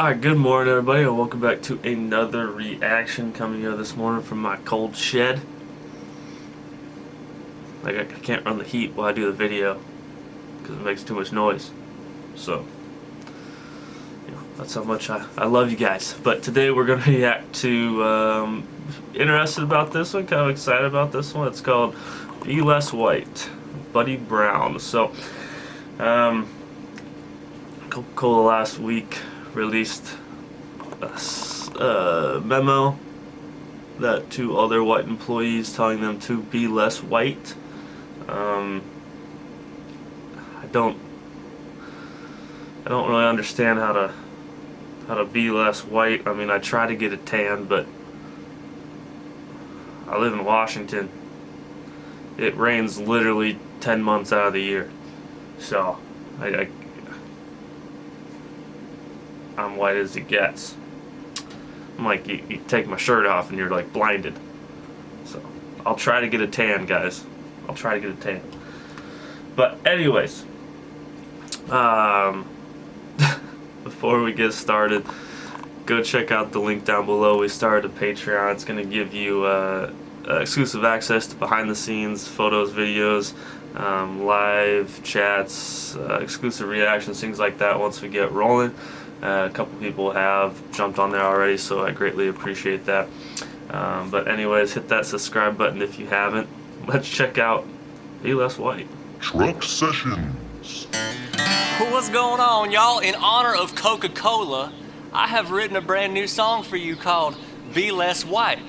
Alright, good morning everybody, and welcome back to another reaction coming here this morning from my cold shed. Like, I can't run the heat while I do the video because it makes too much noise. So, that's how much I love you guys. But today we're going to react to, interested about this one, kind of excited about this one. It's called Be Less White, Buddy Brown. So, Coca-Cola last week released a memo that to all their white employees telling them to be less white. I don't really understand how to be less white. I mean, I try to get a tan, but I live in Washington. It rains literally 10 months out of the year, so I'm white as it gets. I'm like, you take my shirt off and you're like blinded. So I'll try to get a tan, guys. I'll try to get a tan. But anyways, before we get started, go check out the link down below. We started a Patreon. It's going to give you exclusive access to behind the scenes photos, videos, live chats, exclusive reactions, things like that once we get rolling. A couple people have jumped on there already, so I greatly appreciate that. But anyways, hit that subscribe button if you haven't. Let's check out Be Less White. Truck Sessions. What's going on, y'all? In honor of Coca-Cola, I have written a brand new song for you called Be Less White.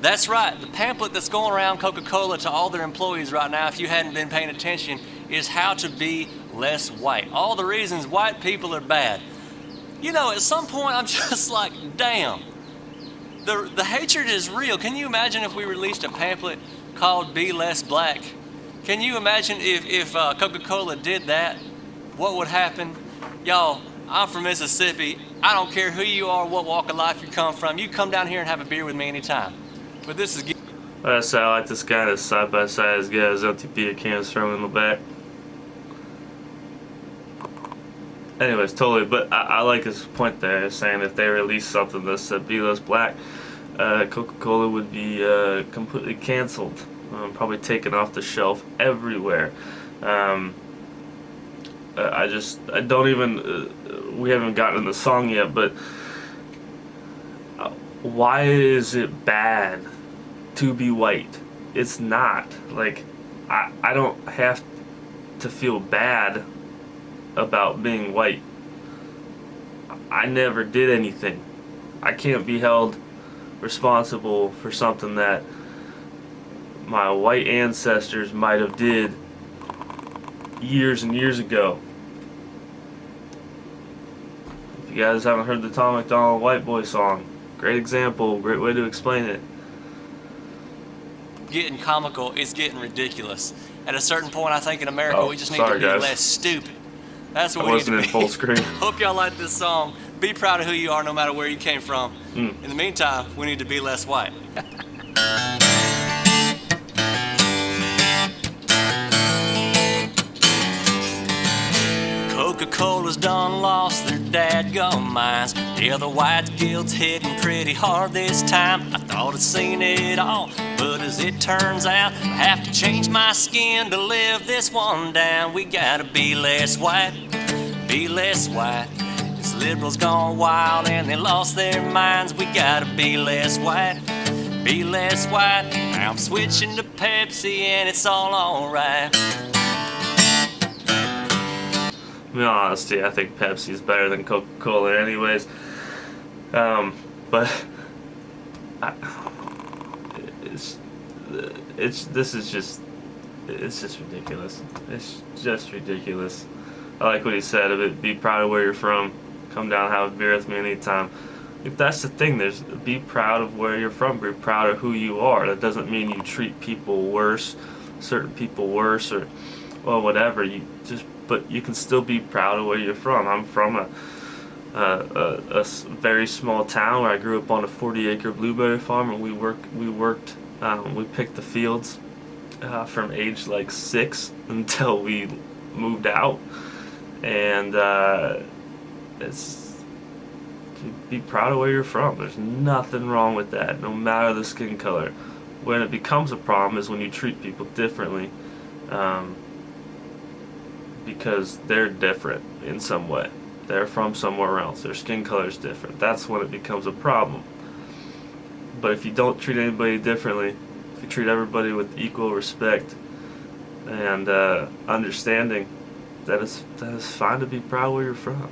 That's right, the pamphlet that's going around Coca-Cola to all their employees right now, if you hadn't been paying attention, is how to be less white. All the reasons white people are bad. You know, at some point I'm just like, damn, the hatred is real. Can you imagine if we released a pamphlet called Be Less Black? Can you imagine if Coca-Cola did that? What would happen? Y'all, I'm from Mississippi. I don't care who you are, what walk of life you come from. You come down here and have a beer with me anytime. But this is... I like this guy that's side by side. His guy has empty beer cans thrown in the back. Anyways, totally, but I like his point there, saying if they released something that said Be Less Black, Coca-Cola would be completely canceled, probably taken off the shelf everywhere. I don't even, we haven't gotten the song yet, but why is it bad to be white? It's not. Like, I don't have to feel bad about being white. I never did anything. I can't be held responsible for something that my white ancestors might have did years and years ago. If you guys haven't heard the Tom MacDonald White Boy song, great example, great way to explain it. Getting comical, it's getting ridiculous. At a certain point, I think in America we just need to be less stupid. That's what we need to be. I wasn't in full screen. Hope y'all like this song. Be proud of who you are no matter where you came from. In the meantime, we need to be less white. Coca-Cola's done lost their dadgum minds. Yeah, the white guild's hitting pretty hard this time. I thought I'd seen it all, but as it turns out, I have to change my skin to live this one down. We gotta be less white, be less white. This liberals gone wild and they lost their minds. We gotta be less white, be less white. Now I'm switching to Pepsi and it's all alright. In all honesty, I think Pepsi is better than Coca-Cola anyways. But it's just ridiculous. It's just ridiculous. I like what he said of it. Be proud of where you're from. Come down and have a beer with me anytime. If that's the thing, be proud of where you're from. Be proud of who you are. That doesn't mean you treat people worse, certain people worse, or well, whatever. But you can still be proud of where you're from. I'm from a very small town where I grew up on a 40-acre blueberry farm, and we picked the fields from age like 6 until we moved out, and it's be proud of where you're from. There's nothing wrong with that, no matter the skin color. When it becomes a problem is when you treat people differently, because they're different in some way. They're from somewhere else. Their skin color is different. That's when it becomes a problem. But if you don't treat anybody differently, if you treat everybody with equal respect and understanding, that is fine to be proud where you're from.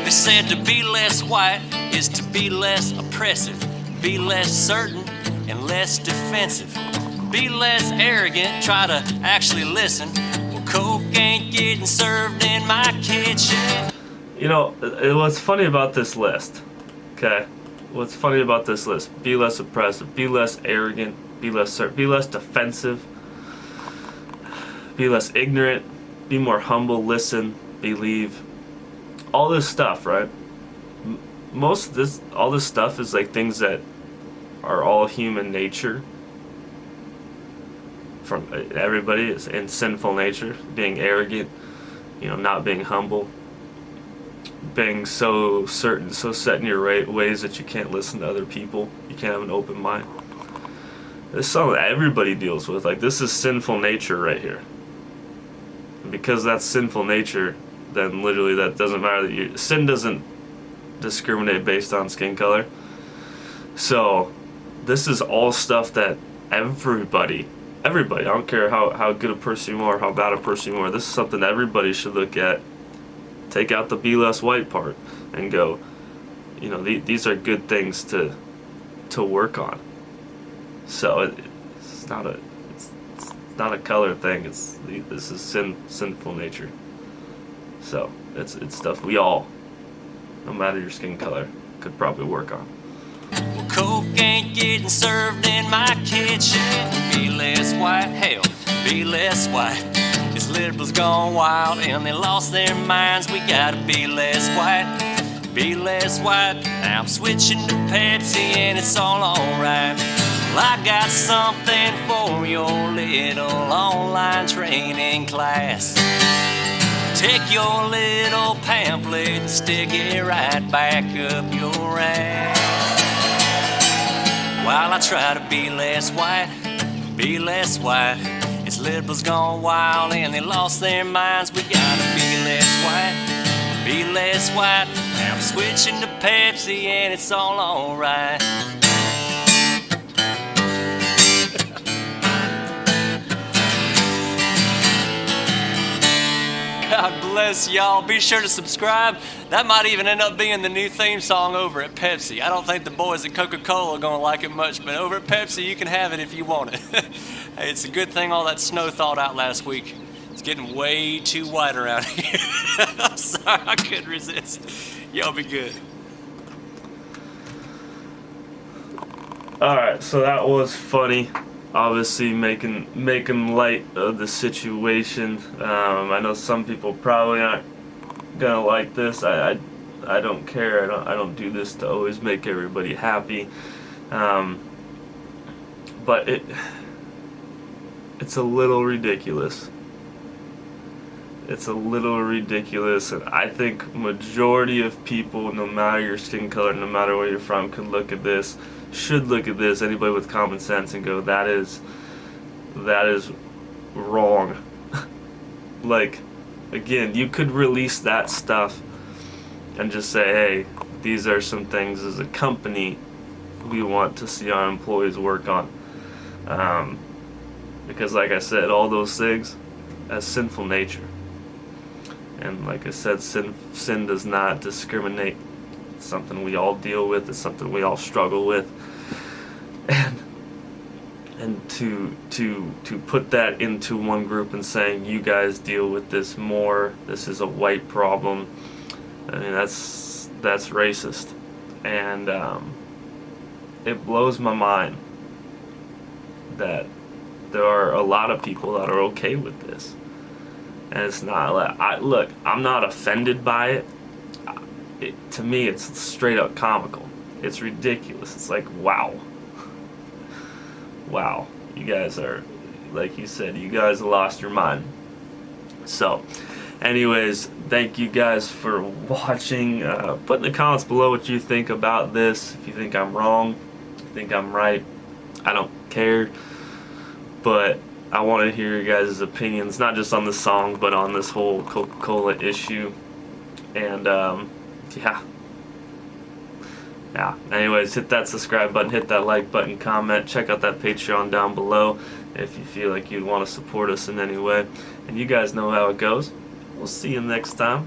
They said to be less white is to be less oppressive, be less certain and less defensive, be less arrogant, try to actually listen. Well, coke ain't getting served in my kitchen. You know, what's funny about this list, okay? What's funny about this list? Be less oppressive, be less arrogant, be less certain, be less defensive, be less ignorant, be more humble, listen, believe. All this stuff, right? All this stuff is like things that are all human nature. From everybody is in sinful nature, being arrogant, not being humble, being so certain, so set in your ways that you can't listen to other people, you can't have an open mind. This is something that everybody deals with. Like, this is sinful nature right here. And because that's sinful nature, then literally that doesn't matter that sin doesn't discriminate based on skin color. So this is all stuff that everybody, I don't care how good a person you are, how bad a person you are, this is something everybody should look at. Take out the be less white part and go, these are good things to work on. So it's not a color thing. This is sinful nature. So it's stuff we all, no matter your skin color, could probably work on. Well, coke ain't getting served in my kitchen. Be less white, hell, be less white. These liberals gone wild and they lost their minds. We gotta be less white, be less white. Now I'm switching to Pepsi and it's all alright. Well, I got something for your little online training class. Take your little pamphlet and stick it right back up your ass. While I try to be less white, be less white. It's liberals gone wild and they lost their minds. We gotta be less white, be less white. Now I'm switching to Pepsi and it's all alright. God bless y'all. Be sure to subscribe. That might even end up being the new theme song over at Pepsi. I don't think the boys at Coca-Cola are going to like it much, but over at Pepsi, you can have it if you want it. Hey, it's a good thing all that snow thawed out last week. It's getting way too white around here. I'm sorry, I couldn't resist. Y'all be good. Alright, so that was funny. Obviously making light of the situation. I know some people probably aren't gonna like this. I don't care. I don't do this to always make everybody happy. But it's a little ridiculous. It's a little ridiculous, and I think majority of people, no matter your skin color, no matter where you're from, should look at this, anybody with common sense, and go, that is wrong. Like, again, you could release that stuff and just say, hey, these are some things as a company we want to see our employees work on. Because like I said, all those things, that's sinful nature. And like I said, sin does not discriminate. It's something we all deal with. It's something we all struggle with. And to put that into one group and saying, you guys deal with this more, this is a white problem, I mean, that's racist. And it blows my mind that there are a lot of people that are okay with this. And it's not, look, I'm not offended by it. To me, it's straight up comical. It's ridiculous. It's like, wow. Wow. You guys are, like you said, you guys lost your mind. So, anyways, thank you guys for watching. Put in the comments below what you think about this. If you think I'm wrong, if you think I'm right, I don't care. But I want to hear your guys' opinions, not just on the song, but on this whole Coca-Cola issue. And yeah. Anyways, hit that subscribe button, hit that like button, comment, check out that Patreon down below if you feel like you'd want to support us in any way. And you guys know how it goes. We'll see you next time.